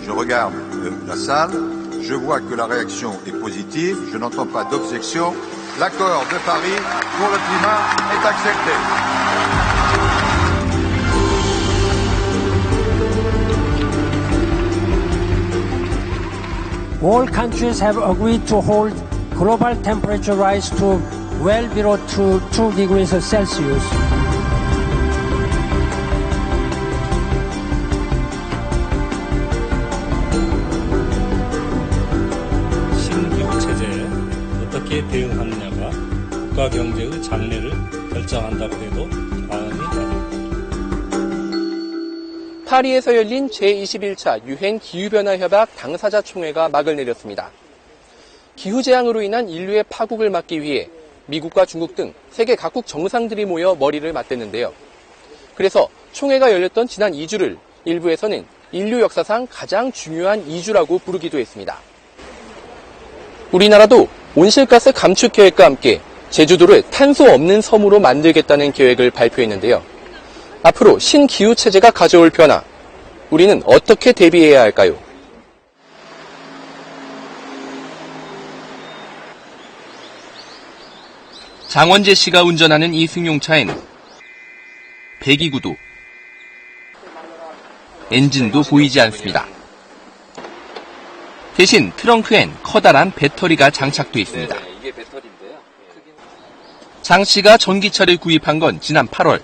Je regarde la salle, je vois que la réaction est positive, je n'entends pas d'objection. L'accord de Paris pour le climat est accepté. All countries have agreed to hold global temperature rise to well below 2 degrees Celsius. 신기후 체제에 어떻게 대응하느냐가 국가 경제의 장래를 결정한다고 해도 과언이 아닙니다. 파리에서 열린 제21차 유엔 기후변화 협약 당사자 총회가 막을 내렸습니다. 기후재앙으로 인한 인류의 파국을 막기 위해 미국과 중국 등 세계 각국 정상들이 모여 머리를 맞댔는데요. 그래서 총회가 열렸던 지난 2주를 일부에서는 인류 역사상 가장 중요한 2주라고 부르기도 했습니다. 우리나라도 온실가스 감축 계획과 함께 제주도를 탄소 없는 섬으로 만들겠다는 계획을 발표했는데요. 앞으로 신기후 체제가 가져올 변화, 우리는 어떻게 대비해야 할까요? 장원재 씨가 운전하는 이 승용차에는 배기구도, 엔진도 보이지 않습니다. 대신 트렁크엔 커다란 배터리가 장착돼 있습니다. 장 씨가 전기차를 구입한 건 지난 8월.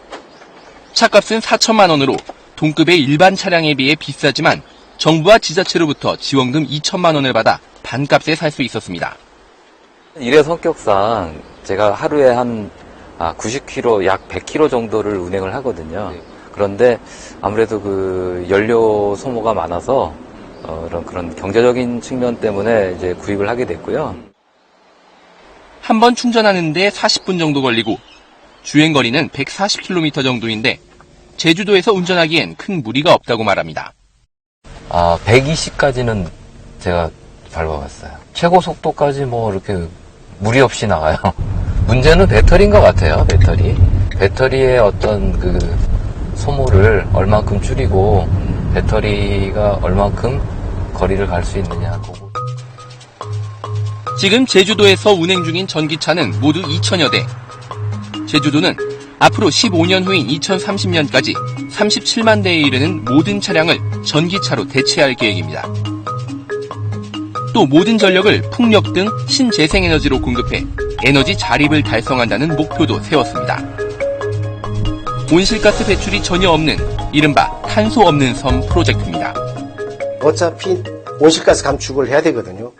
차값은 4천만 원으로 동급의 일반 차량에 비해 비싸지만 정부와 지자체로부터 지원금 2천만 원을 받아 반값에 살 수 있었습니다. 일의 성격상 제가 하루에 한 90km, 약 100km 정도를 운행을 하거든요. 그런데 아무래도 그 연료 소모가 많아서 그런 경제적인 측면 때문에 이제 구입을 하게 됐고요. 한 번 충전하는데 40분 정도 걸리고 주행거리는 140km 정도인데 제주도에서 운전하기엔 큰 무리가 없다고 말합니다. 120까지는 제가 밟아봤어요. 최고 속도까지 뭐 이렇게 무리 없이 나가요. 문제는 배터리인 것 같아요. 배터리의 어떤 그 소모를 얼만큼 줄이고 배터리가 얼만큼 거리를 갈 수 있느냐. 지금 제주도에서 운행 중인 전기차는 모두 2천여 대. 제주도는 앞으로 15년 후인 2030년까지 37만 대에 이르는 모든 차량을 전기차로 대체할 계획입니다. 또 모든 전력을 풍력 등 신재생에너지로 공급해 에너지 자립을 달성한다는 목표도 세웠습니다. 온실가스 배출이 전혀 없는 이른바 탄소 없는 섬 프로젝트입니다. 어차피 온실가스 감축을 해야 되거든요.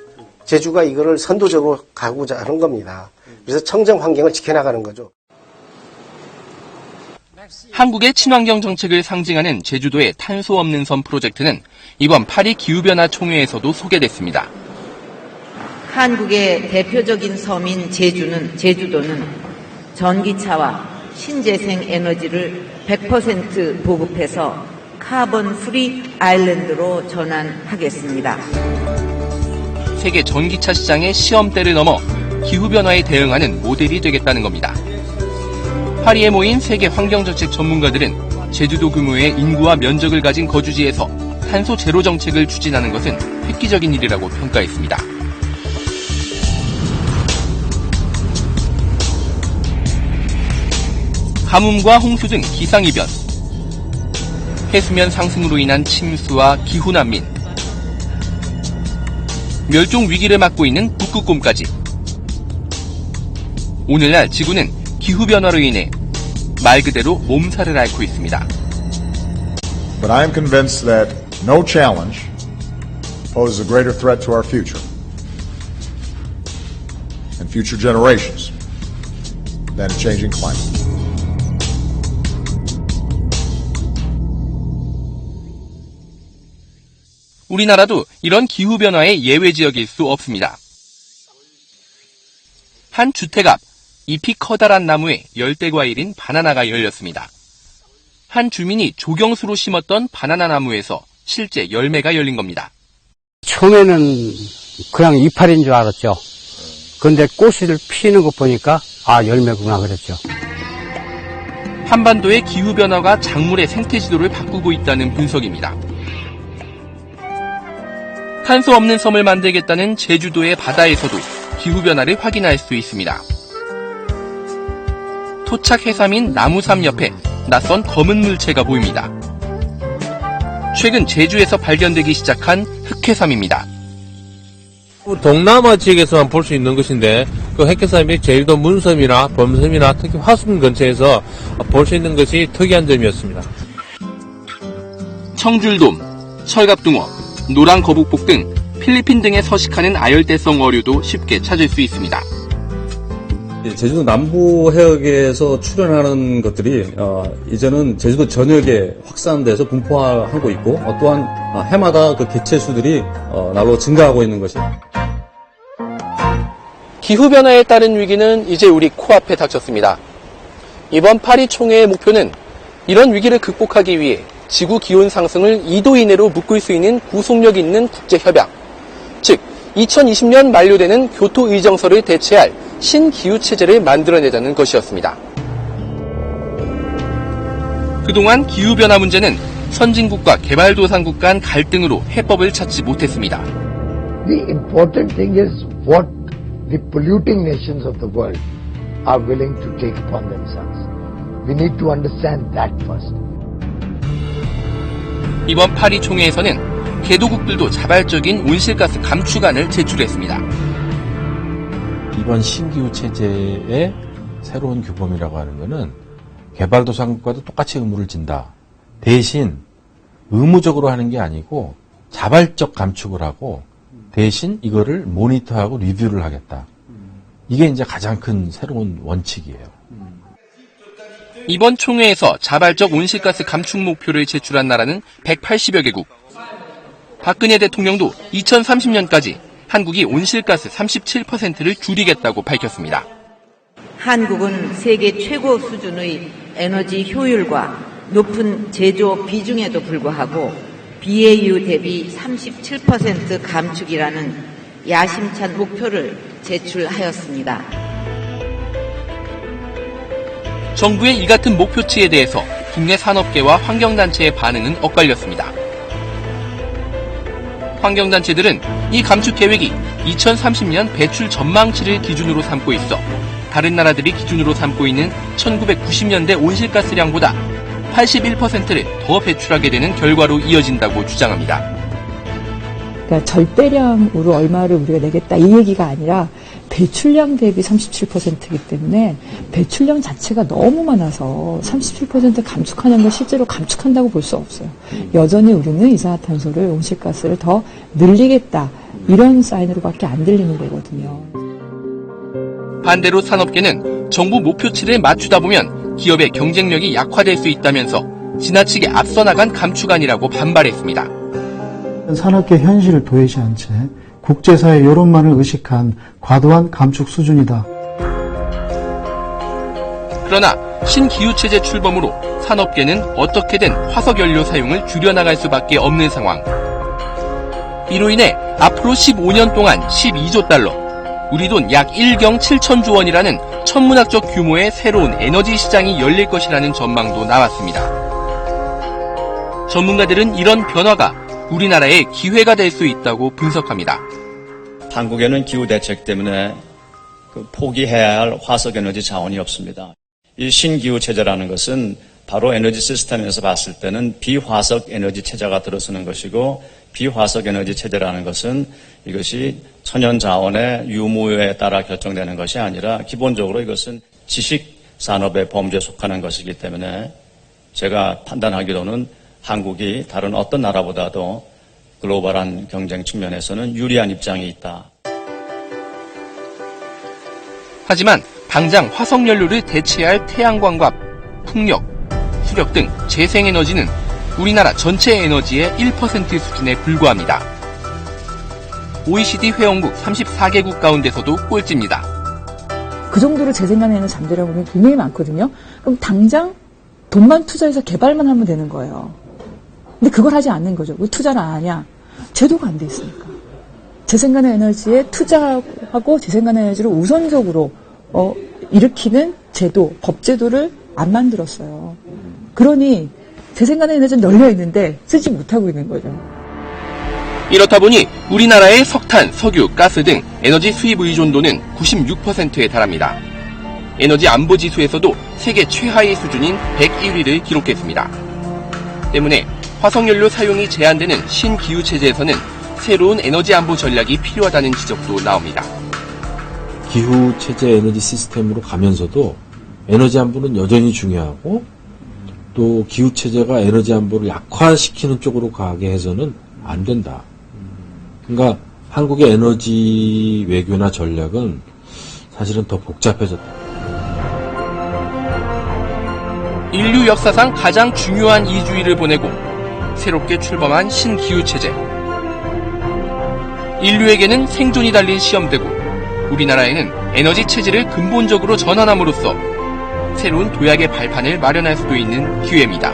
제주가 이거를 선도적으로 가고자 하는 겁니다. 그래서 청정 환경을 지켜나가는 거죠. 한국의 친환경 정책을 상징하는 제주도의 탄소 없는 섬 프로젝트는 이번 파리 기후변화 총회에서도 소개됐습니다. 한국의 대표적인 섬인 제주도는 전기차와 신재생 에너지를 100% 보급해서 카본 프리 아일랜드로 전환하겠습니다. 세계 전기차 시장의 시험대를 넘어 기후변화에 대응하는 모델이 되겠다는 겁니다. 파리에 모인 세계 환경정책 전문가들은 제주도 규모의 인구와 면적을 가진 거주지에서 탄소 제로 정책을 추진하는 것은 획기적인 일이라고 평가했습니다. 가뭄과 홍수 등 기상이변, 해수면 상승으로 인한 침수와 기후난민, 멸종 위기를 맞고 있는 북극곰까지. 오늘날 지구는 기후변화로 인해 말 그대로 몸살을 앓고 있습니다. But I am convinced that no challenge poses a greater threat to our future and future generations than a changing climate. 우리나라도 이런 기후변화의 예외 지역일 수 없습니다. 한 주택 앞 잎이 커다란 나무에 열대과일인 바나나가 열렸습니다. 한 주민이 조경수로 심었던 바나나 나무에서 실제 열매가 열린 겁니다. 처음에는 그냥 이파리인 줄 알았죠. 그런데 꽃을 피는 거 보니까 열매구나 그랬죠. 한반도의 기후변화가 작물의 생태지도를 바꾸고 있다는 분석입니다. 탄소 없는 섬을 만들겠다는 제주도의 바다에서도 기후변화를 확인할 수 있습니다. 토착 해삼인 나무섬 옆에 낯선 검은 물체가 보입니다. 최근 제주에서 발견되기 시작한 흑해삼입니다. 동남아 지역에서만 볼 수 있는 것인데 그 흑해삼이 제주도 문섬이나 범섬이나 특히 화순 근처에서 볼 수 있는 것이 특이한 점이었습니다. 청줄돔, 철갑둥어, 노랑 거북복 등 필리핀 등에 서식하는 아열대성 어류도 쉽게 찾을 수 있습니다. 제주도 남부 해역에서 출현하는 것들이 이제는 제주도 전역에 확산돼서 분포하고 있고 또한 해마다 그 개체수들이 날로 증가하고 있는 것이. 기후변화에 따른 위기는 이제 우리 코앞에 닥쳤습니다. 이번 파리 총회의 목표는 이런 위기를 극복하기 위해 지구 기온 상승을 2도 이내로 묶을 수 있는 구속력 있는 국제협약, 즉 2020년 만료되는 교토 의정서를 대체할 신기후체제를 만들어내자는 것이었습니다. 그동안 기후변화 문제는 선진국과 개발도상국 간 갈등으로 해법을 찾지 못했습니다. The important thing is what the polluting nations of the world are willing to take upon themselves. We need to understand that first. 이번 파리 총회에서는 개도국들도 자발적인 온실가스 감축안을 제출했습니다. 이번 신기후 체제의 새로운 규범이라고 하는 것은 개발도상국과도 똑같이 의무를 진다. 대신 의무적으로 하는 게 아니고 자발적 감축을 하고 대신 이거를 모니터하고 리뷰를 하겠다. 이게 이제 가장 큰 새로운 원칙이에요. 이번 총회에서 자발적 온실가스 감축 목표를 제출한 나라는 180여 개국. 박근혜 대통령도 2030년까지 한국이 온실가스 37%를 줄이겠다고 밝혔습니다. 한국은 세계 최고 수준의 에너지 효율과 높은 제조 비중에도 불구하고 BAU 대비 37% 감축이라는 야심찬 목표를 제출하였습니다. 정부의 이 같은 목표치에 대해서 국내 산업계와 환경단체의 반응은 엇갈렸습니다. 환경단체들은 이 감축 계획이 2030년 배출 전망치를 기준으로 삼고 있어 다른 나라들이 기준으로 삼고 있는 1990년대 온실가스량보다 81%를 더 배출하게 되는 결과로 이어진다고 주장합니다. 그러니까 절대량으로 얼마를 우리가 내겠다 이 얘기가 아니라 배출량 대비 37%이기 때문에 배출량 자체가 너무 많아서 37% 감축하는 걸 실제로 감축한다고 볼 수 없어요. 여전히 우리는 이산화탄소를 온실가스를 더 늘리겠다 이런 사인으로밖에 안 들리는 거거든요. 반대로 산업계는 정부 목표치를 맞추다 보면 기업의 경쟁력이 약화될 수 있다면서 지나치게 앞서 나간 감축안이라고 반발했습니다. 산업계 현실을 도외시한 채 국제사회 여론만을 의식한 과도한 감축 수준이다. 그러나 신기후체제 출범으로 산업계는 어떻게든 화석연료 사용을 줄여나갈 수밖에 없는 상황. 이로 인해 앞으로 15년 동안 12조 달러, 우리 돈 약 1경 7천조 원이라는 천문학적 규모의 새로운 에너지 시장이 열릴 것이라는 전망도 나왔습니다. 전문가들은 이런 변화가 우리나라의 기회가 될 수 있다고 분석합니다. 한국에는 기후대책 때문에 포기해야 할 화석에너지 자원이 없습니다. 이 신기후체제라는 것은 바로 에너지 시스템에서 봤을 때는 비화석 에너지 체제가 들어서는 것이고 비화석 에너지 체제라는 것은 이것이 천연 자원의 유무에 따라 결정되는 것이 아니라 기본적으로 이것은 지식 산업의 범주에 속하는 것이기 때문에 제가 판단하기로는 한국이 다른 어떤 나라보다도 글로벌한 경쟁 측면에서는 유리한 입장이 있다. 하지만 당장 화석연료를 대체할 태양광과 풍력, 수력 등 재생에너지는 우리나라 전체 에너지의 1% 수준에 불과합니다. OECD 회원국 34개국 가운데서도 꼴찌입니다. 그 정도로 재생하는 잠재력이 굉장히 많거든요. 그럼 당장 돈만 투자해서 개발만 하면 되는 거예요. 근데 그걸 하지 않는 거죠. 왜 투자를 안 하냐? 제도가 안 돼 있으니까. 재생가능 에너지에 투자하고 재생가능 에너지를 우선적으로 일으키는 제도, 법제도를 안 만들었어요. 그러니 재생가능 에너지는 널려 있는데 쓰지 못하고 있는 거죠. 이렇다 보니 우리나라의 석탄, 석유, 가스 등 에너지 수입 의존도는 96%에 달합니다. 에너지 안보 지수에서도 세계 최하위 수준인 101위를 기록했습니다. 때문에 화석연료 사용이 제한되는 신기후 체제에서는 새로운 에너지 안보 전략이 필요하다는 지적도 나옵니다. 기후 체제 에너지 시스템으로 가면서도 에너지 안보는 여전히 중요하고 또 기후 체제가 에너지 안보를 약화시키는 쪽으로 가게 해서는 안 된다. 그러니까 한국의 에너지 외교나 전략은 사실은 더 복잡해졌다. 인류 역사상 가장 중요한 2주일을 보내고 새롭게 출범한 신기후 체제. 인류에게는 생존이 달린 시험대고 우리나라에는 에너지 체제를 근본적으로 전환함으로써 새로운 도약의 발판을 마련할 수도 있는 기회입니다.